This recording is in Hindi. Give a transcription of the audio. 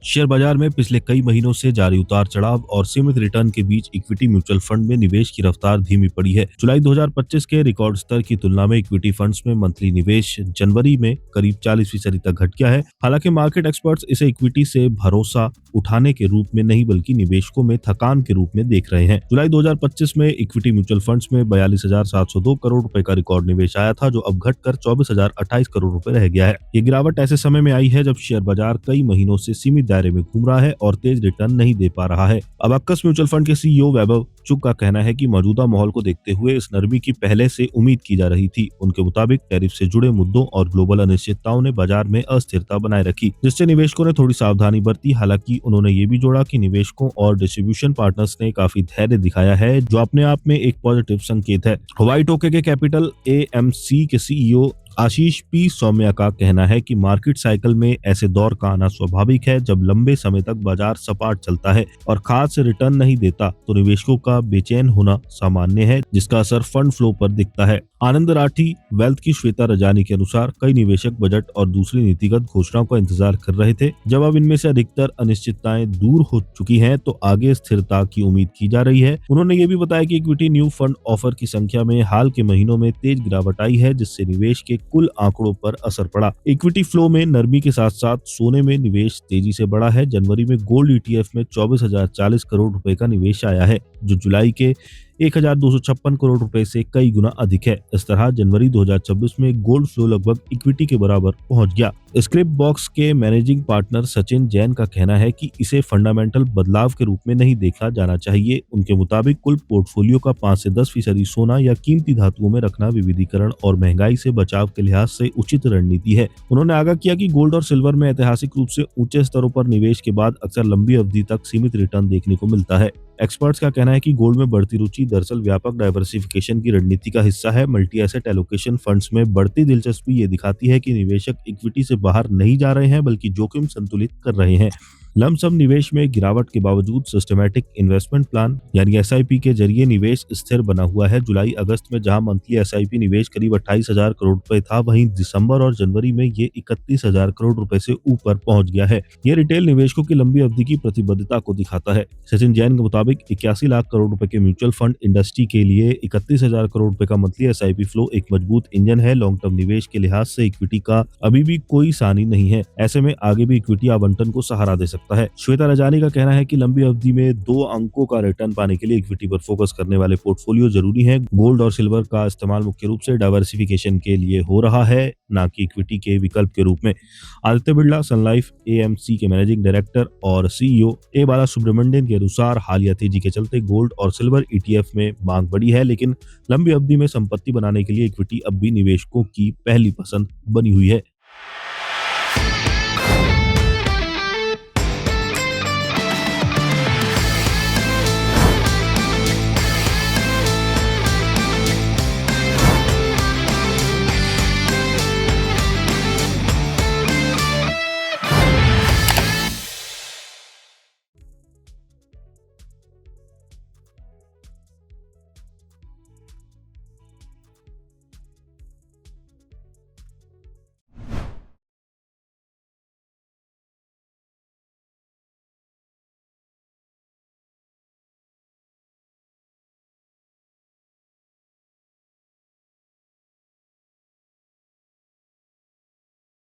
शेयर बाजार में पिछले कई महीनों से जारी उतार चढ़ाव और सीमित रिटर्न के बीच इक्विटी म्यूचुअल फंड में निवेश की रफ्तार धीमी पड़ी है। जुलाई 2025 के रिकॉर्ड स्तर की तुलना में इक्विटी फंड्स में मंथली निवेश जनवरी में करीब 40% तक घट गया है। हालांकि मार्केट एक्सपर्ट्स इसे इक्विटी से भरोसा उठाने के रूप में नहीं बल्कि निवेशकों में थकान के रूप में देख रहे हैं। जुलाई 2025 में इक्विटी म्यूचुअल फंड्स में 42,702 करोड़ रुपए का रिकॉर्ड निवेश आया था, जो अब घटकर 24,028 करोड़ रुपए रह गया है। ये गिरावट ऐसे समय में आई है जब शेयर बाजार कई महीनों से सीमित दायरे में घूम रहा है और तेज रिटर्न नहीं दे पा रहा है। अबाकस म्यूचुअल फंड के सीईओ वैभव चुग का कहना है कि मौजूदा माहौल को देखते हुए इस नरमी की पहले से उम्मीद की जा रही थी। उनके मुताबिक टैरिफ से जुड़े मुद्दों और ग्लोबल अनिश्चितताओं ने बाजार में अस्थिरता बनाए रखी, जिससे निवेशकों ने थोड़ी सावधानी बरती। हालांकि उन्होंने ये भी जोड़ा कि निवेशकों और डिस्ट्रीब्यूशन पार्टनर्स ने काफी धैर्य दिखाया है, जो अपने आप में एक पॉजिटिव संकेत है। व्हाइट ओके के कैपिटल एएमसी के सीईओ आशीष पी सौम्या का कहना है कि मार्केट साइकिल में ऐसे दौर का आना स्वाभाविक है। जब लंबे समय तक बाजार सपाट चलता है और खास रिटर्न नहीं देता तो निवेशकों का बेचैन होना सामान्य है, जिसका असर फंड फ्लो पर दिखता है। आनंद राठी वेल्थ की श्वेता रजानी के अनुसार कई निवेशक बजट और दूसरी नीतिगत घोषणाओं का इंतजार कर रहे थे। जब अब इनमें से अधिकतर अनिश्चितताएं दूर हो चुकी हैं तो आगे स्थिरता की उम्मीद की जा रही है। उन्होंने ये भी बताया कि इक्विटी न्यू फंड ऑफर की संख्या में हाल के महीनों में तेज गिरावट आई है, जिससे निवेश के कुल आंकड़ों पर असर पड़ा। इक्विटी फ्लो में नरमी के साथ साथ सोने में निवेश तेजी से बढ़ा है। जनवरी में गोल्ड ईटीएफ में 24,040 करोड़ रुपए का निवेश आया है, जो जुलाई के 1,256 करोड़ रुपए से कई गुना अधिक है। इस तरह जनवरी 2026 में गोल्ड फ्लो लगभग इक्विटी के बराबर पहुंच गया। स्क्रिप्ट बॉक्स के मैनेजिंग पार्टनर सचिन जैन का कहना है कि इसे फंडामेंटल बदलाव के रूप में नहीं देखा जाना चाहिए। उनके मुताबिक कुल पोर्टफोलियो का 5 से 10% सोना या कीमती धातुओं में रखना विविधीकरण और महंगाई से बचाव के लिहाज से उचित रणनीति है। उन्होंने आगाह किया कि गोल्ड और सिल्वर में ऐतिहासिक रूप से ऊंचे स्तरों पर निवेश के बाद अक्सर लंबी अवधि तक सीमित रिटर्न देखने को मिलता है। एक्सपर्ट्स का कहना है कि गोल्ड में बढ़ती रुचि दरअसल व्यापक डाइवर्सिफिकेशन की रणनीति का हिस्सा है। मल्टी एसेट एलोकेशन फंड्स में बढ़ती दिलचस्पी ये दिखाती है कि निवेशक इक्विटी से बाहर नहीं जा रहे हैं बल्कि जोखिम संतुलित कर रहे हैं। लमसम निवेश में गिरावट के बावजूद सिस्टमैटिक इन्वेस्टमेंट प्लान यानी एसआईपी के जरिए निवेश स्थिर बना हुआ है। जुलाई अगस्त में जहां मंथली एसआईपी निवेश करीब 28,000 करोड़ रुपए था, वहीं दिसंबर और जनवरी में ये 31,000 करोड़ रुपए से ऊपर पहुंच गया है। ये रिटेल निवेशकों की लंबी अवधि की प्रतिबद्धता को दिखाता है। सचिन जैन के मुताबिक 81 लाख करोड़ रुपए के म्यूचुअल फंड इंडस्ट्री के लिए 31,000 करोड़ रुपए का मंथली एसआईपी फ्लो एक मजबूत इंजन है। लॉन्ग टर्म निवेश के लिहाज से इक्विटी का अभी भी कोई सानी नहीं है। ऐसे में आगे भी इक्विटी आवंटन को सहारा दे सकता है। श्वेता रजानी का कहना है कि लंबी अवधि में 2 अंकों का रिटर्न पाने के लिए इक्विटी पर फोकस करने वाले पोर्टफोलियो जरूरी है। गोल्ड और सिल्वर का इस्तेमाल मुख्य रूप से डाइवर्सिफिकेशन के लिए हो रहा है, न कि इक्विटी के विकल्प के रूप में। आदित्य बिड़ला सन लाइफ एएमसी के मैनेजिंग डायरेक्टर और सीईओ ए बाला सुब्रमण्यन के अनुसार हालिया तेजी के चलते गोल्ड और सिल्वर ईटीएफ में मांग बढ़ी है, लेकिन लंबी अवधि में संपत्ति बनाने के लिए इक्विटी अब भी निवेशकों की पहली पसंद बनी हुई है।